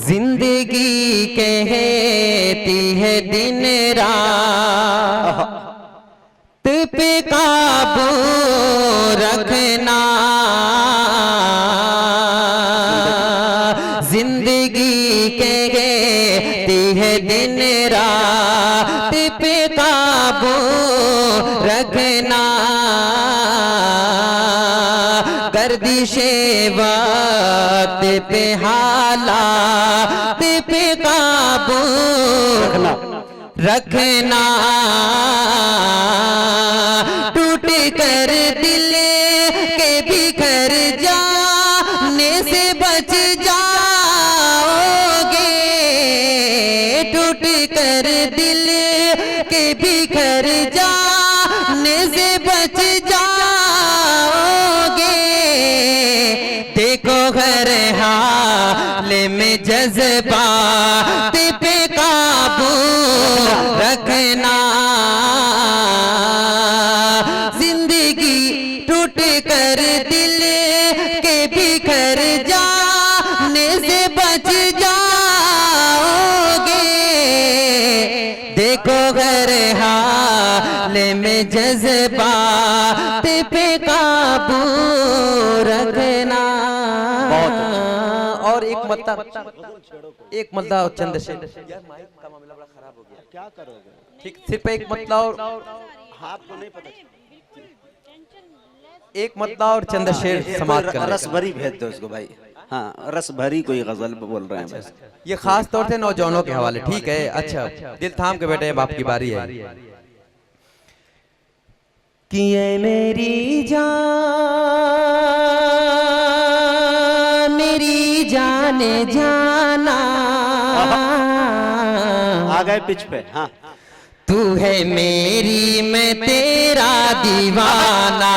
जिंदगी कहती है दिन रात पे काबू रखना, जिंदगी कहती है दिन रात पे काबू रखना, गर्दिशे वक्त पे हालात पे काबू रखना, टूट कर दिल के बिखर जाने से बच जाओगे, टूट कर दिल के बिखर जाने से बच जाओगे, देखो हर हाल में जज्बात पे काबू रखना, जिंदगी टूट कर दिल के बिखर जाने से बच जाओगे, देखो हर हाल में जज्बात पे काबू रखना। और एक मतलब चंद्रशेखर यार माइक का मामला बड़ा खराब हो गया, क्या करोगे? ठीक, सिर्फ एक मतलब हाथ को नहीं पता, एक मतलब और चंद्रशेखर समाप्त कर, रस भरी भेज दो उसको भाई। हाँ, रस भरी कोई गजल बोल रहे हैं बस। ये खास तौर से नौजवानों के हवाले, ठीक है? अच्छा, दिल थाम के बैठे, बाप की बारी है कि ये मेरी जान, मेरी जाने जाना, आ गए पिच पे। हाँ, तू है मेरी मैं तेरा दीवाना,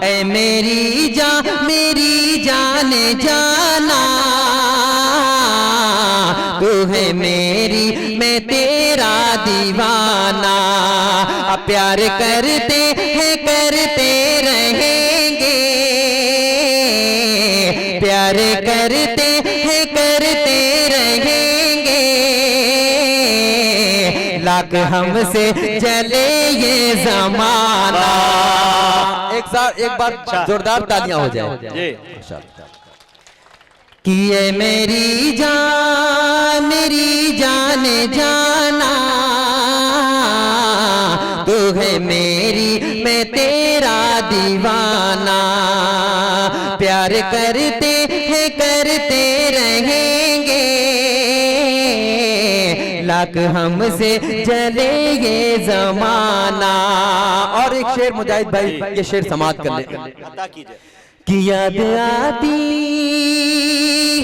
ऐ मेरी जाने जाना, तू है मेरी मैं तेरा दीवाना, प्यार करते हैं करते रहेंगे, प्यार करते हैं करते रहेंगे, लाख हमसे चले ये जमाना। एक बार जोरदार तालियां हो जाए कि ये मेरी जाने जाना, तू है मेरी मैं तेरा दीवाना, प्यार करते हैं करते रहेंगे, लाख हमसे चले ये जमाना। और एक शेर मुजाहिद भाई, ये शेर समाप्त कर ले कि याद आती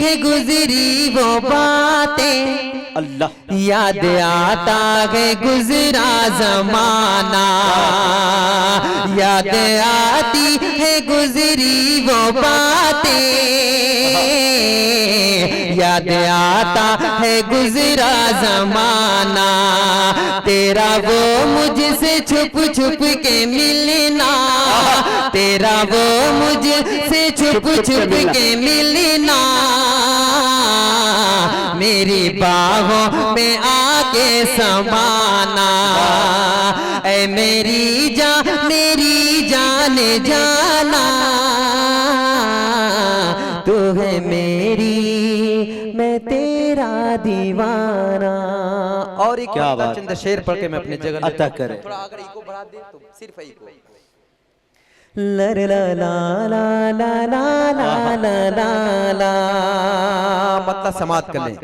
है गुजरी वो बातें, अल्लाह याद आता है गुजरा जमाना, याद आती है गुजरी वो बातें, याद आता है गुजरा जमाना, तेरा वो मुझसे छुप छुप के मिलना, तेरा वो मुझसे छुप छुप के मिलना, मेरी बाहों में आके समाना, ऐ मेरी जाने जाना, तू है मेरी मैं तेरा दीवाना। और एक क्या बात, चंद्रशेखर पढ़ के मैं अपने जगह अता करे। थोड़ा अगर इको बढ़ा दे तो सिर्फ इको, ला ला ला ला ला ला ला ला ला, मतलब समाप्त कर लें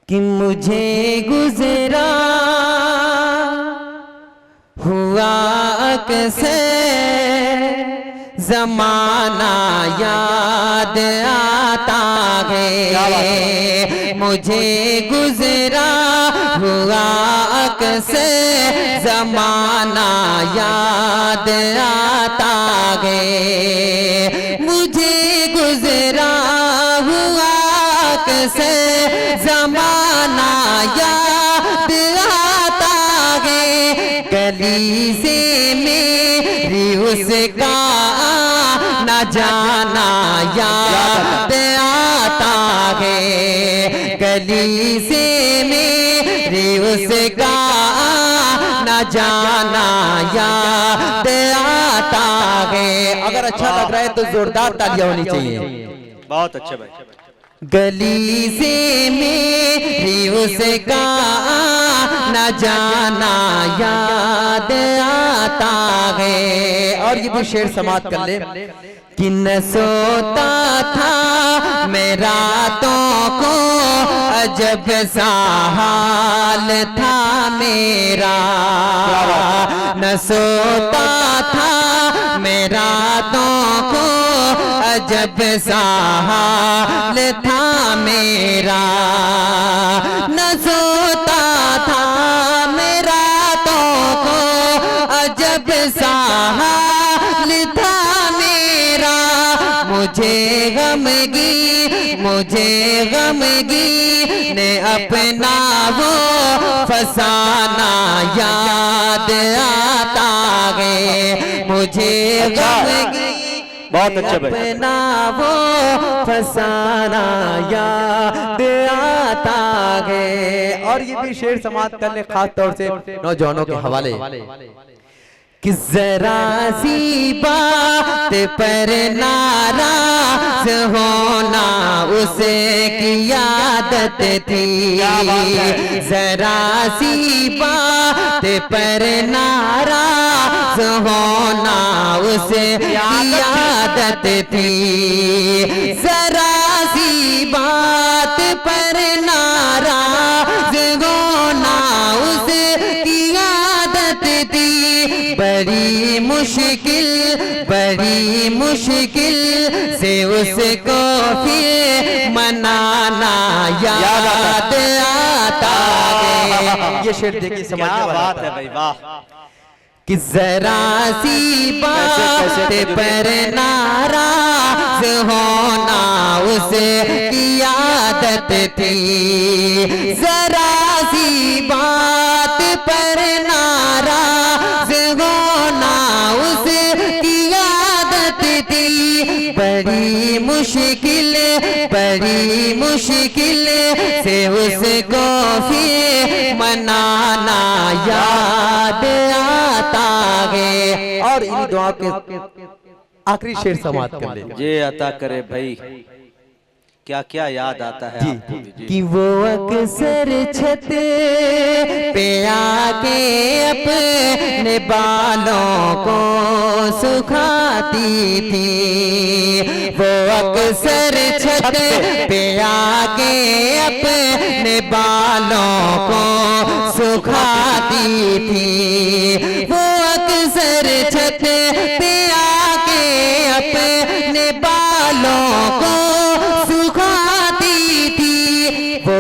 कि मुझे गुजरा हुआ अक्सर जमाना याद आता है, मुझे गुजरा हुआ अक्सर जमाना याद आता है, मुझे गुजरा हुआ अक्सर जमाना याद आता है, गली से मेरी उसका ना जाना याद आता है, गली से मेरी उसका न जाना याद आता है। अगर अच्छा लग रहा है तो जोरदार तालियां होनी चाहिए। बहुत अच्छे भाई। गली से मेरी उसका न जाना याद आता है। और ये भी शेर समाप्त कर ले कि न सोता था मैं रातों को, अजब सा हाल था मेरा। न सोता था मैं रातों को, अजब सा हाल था मेरा। न सोता था मैं रातों को, अजब सा हाल था मेरा। मुझे गमगी ने अपना वो फसाना याद आता है। मुझे गमगी बहुत अच्छे भाई। अपना वो फसाना याद आता है। और ये भी शेर समाप्त कर ले खास तौर से नौजवानों के हवाले कि जरा सी बात पर नाराज होना उसे की आदत थी। जरा सी बात पर नाराज होना उसे की आदत थी। जरा सी बात पर नाराज होना उसे की आदत थी। बड़ी मुश्किल से उसको फिर मनाना याद आता है। ये शेर देखिए समझने वाला बात है भाई, वाह। कि जरा सी बात पर नाराज होना उसे की आदत थी। जरा सी बात पर नाराज होना उसे की आदत थी। बड़ी मुश्किल से उसको फिर मनाना याद आता है। और इन दुआ के आखिरी शेर समाप्त कर ले। ये अता करे भाई, क्या क्या याद आता है आपको भी जी। कि वो अक्सर छत पे आके अपने बालों को सुखाती थी। वो अक्सर छत पे आके अपने बालों को सुखाती थी। वो अक्सर छत पे आके अपने बालों को वो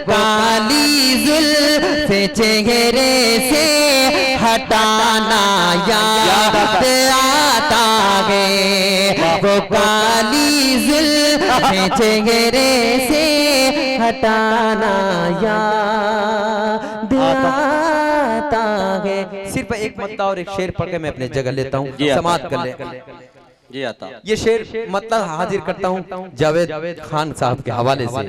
काली जुल्फ़े चेहरे से हटाना याद आता है। वो काली जुल्फ़े चेहरे से हटाना याद आता है। सिर्फ एक मत्ता और एक शेर पढ़ के मैं अपने जगह लेता हूँ, समाप्त कर ले। जी आता। ये शेर मतलब हाजिर करता हूँ जावेद खान साहब के हवाले से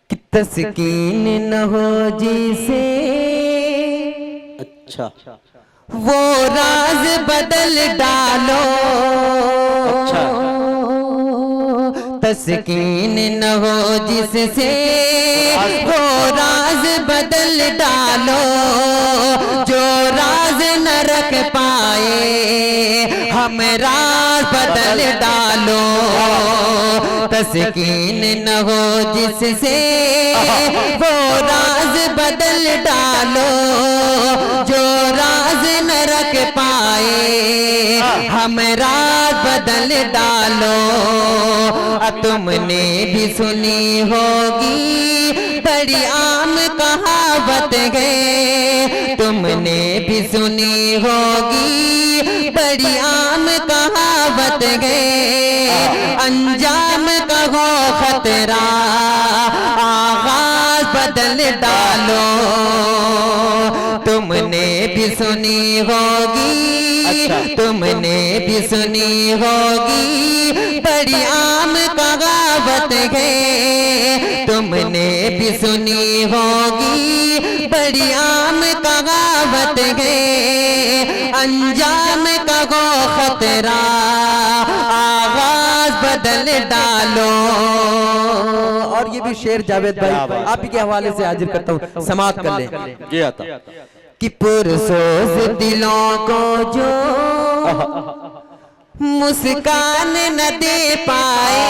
कि तस्कीन न हो जिसे, अच्छा, वो राज बदल डालो। अच्छा, तस्कीन न हो जिससे, वो राज बदल डालो। जो राज न रख पाए हम राज बदल डालो। तस्कीन न हो जिससे, वो राज बदल डालो। जो राज न रख पाए हम राज बदल डालो। तुमने भी सुनी होगी बड़ी आम कहावत है। तुमने भी सुनी होगी बड़ी आम कहावत है। अंजाम का हो खतरा आगाज बदल डालो। तुमने भी भी सुनी होगी, अच्छा। तुमने भी सुनी होगी, बड़ी आम कहावत है। तुमने भी सुनी होगी, बड़ी आम कहावत है, अंजाम का गो खतरा, आगाज बदल डालो। और ये भी शेर जावेद भाई आप ही के हवाले से हाजिर करता हूँ, समाप्त कर ले। जी आता कि पुरसोज दिलों को जो मुस्कान न दे पाए,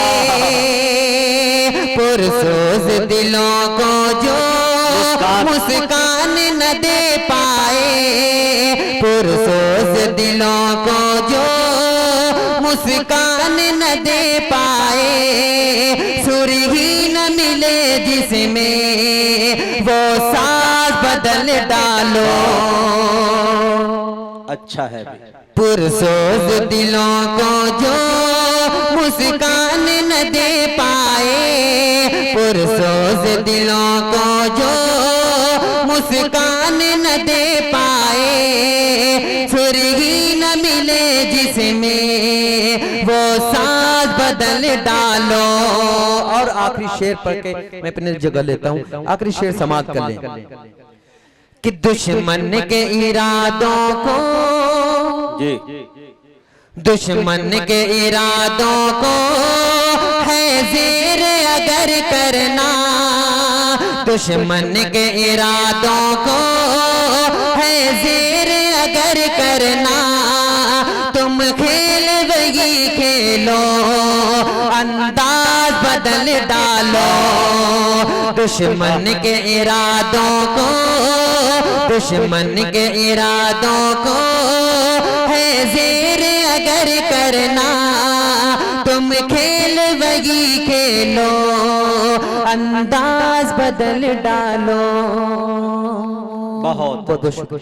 पुरसोज दिलों को जो मुस्कान न दे पाए, पुरसोज दिलों को जो मुस्कान न दे पाए, सुर ही न मिले जिसमें वो साज बदल डालो। अच्छा है भी। पुरसोज दिलों को जो मुस्कान न दे पाए, पुरसोज दिलों को जो मुस्कान न दे पाए, सुर ही न मिले जिसमें वो साज बदल डालो। और आखिरी शेर पढ़ के मैं अपनी जगह लेता हूँ, आखिरी शेर समाप्त कर ले। कि दुश्मन के इरादों को, जी दुश्मन के इरादों को है ज़ेर अगर करना, दुश्मन के इरादों को है ज़ेर अगर करना, तुम खेल वही खेलो, अंदाज बदल डालो। दुश्मन के इरादों को, दुश्मन के इरादों को है ज़ेर अगर करना, तुम खेल वही खेलो, अंदाज बदल डालो। बहुत बहुत शुक्रिया।